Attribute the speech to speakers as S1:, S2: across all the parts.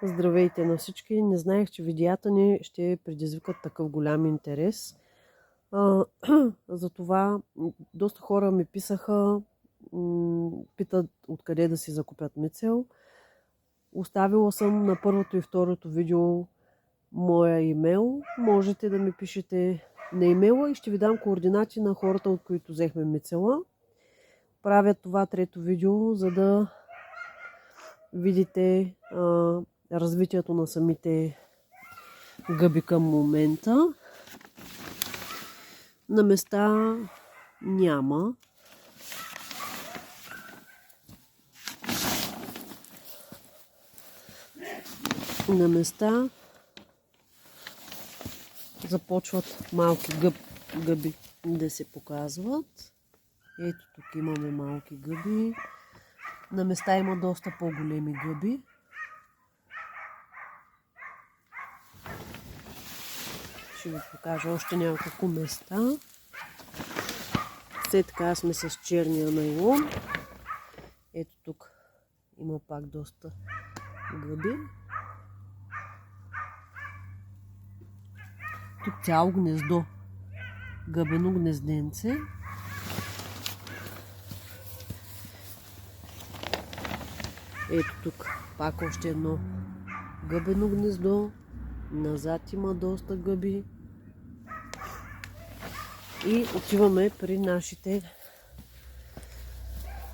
S1: Здравейте на всички! Не знаех, че видеята ни ще предизвикат такъв голям интерес. Затова доста хора ми писаха, питат откъде да си закупят мицел. Оставила съм на първото и второто видео моя имейл. Можете да ми пишете на имейла и ще ви дам координати на хората, от които взехме мицела. Правя това трето видео, за да видите развитието на самите гъби към момента. На места няма. На места започват малки гъби да се показват. Ето тук имаме малки гъби. На места има доста по-големи гъби. Ще ви покажа още няколко места. След така сме с черния найлон. Ето тук има пак доста гъби. Тук цяло гнездо. Гъбено гнезденце. Ето тук пак още едно гъбено гнездо. Назад има доста гъби. И отиваме при нашите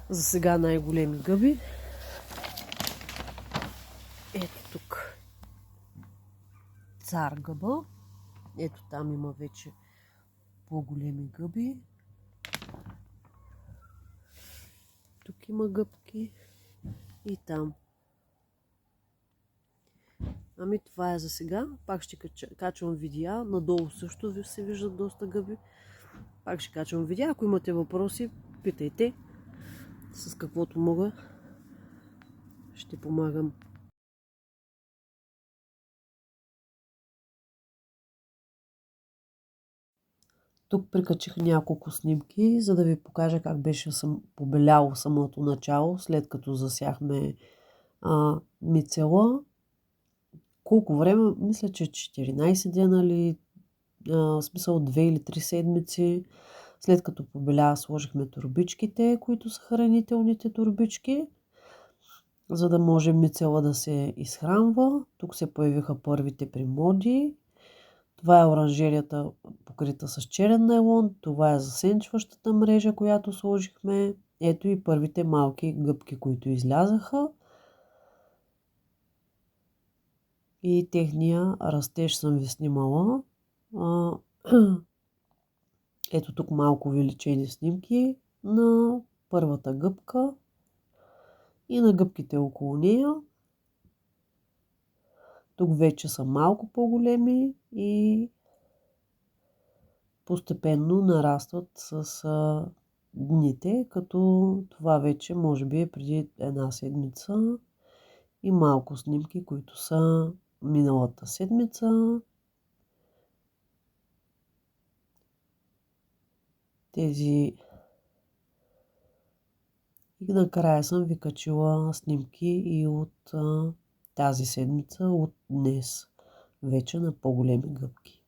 S1: за сега най-големи гъби. Ето тук цар гъба. Ето там има вече по-големи гъби. Тук има гъбки и там. Ами това е за сега. Пак ще качвам видеа. Надолу също се виждат доста гъби. Пак ще качвам видеа. Ако имате въпроси, питайте. С каквото мога ще помагам. Тук прикачих няколко снимки, за да ви покажа как беше побеляло самото начало, след като засяхме мицела. Колко време? Мисля, че 14 дена или смисъл 2 или 3 седмици. След като побеля, сложихме турбичките, които са хранителните турбички, за да може мицела да се изхранва. Тук се появиха първите примоди. Това е оранжерията, покрита с черен найлон. Това е засенчващата мрежа, която сложихме. Ето и първите малки гъбки, които излязаха. И техния растеж съм ви снимала. Ето тук малко увеличени снимки на първата гъбка и на гъбките около нея. Тук вече са малко по-големи и постепенно нарастват с дните, като това вече може би е преди една седмица и малко снимки, които са миналата седмица. Тези и накрая съм ви качила снимки и от тази седмица, от днес, вече на по-големи гъбки.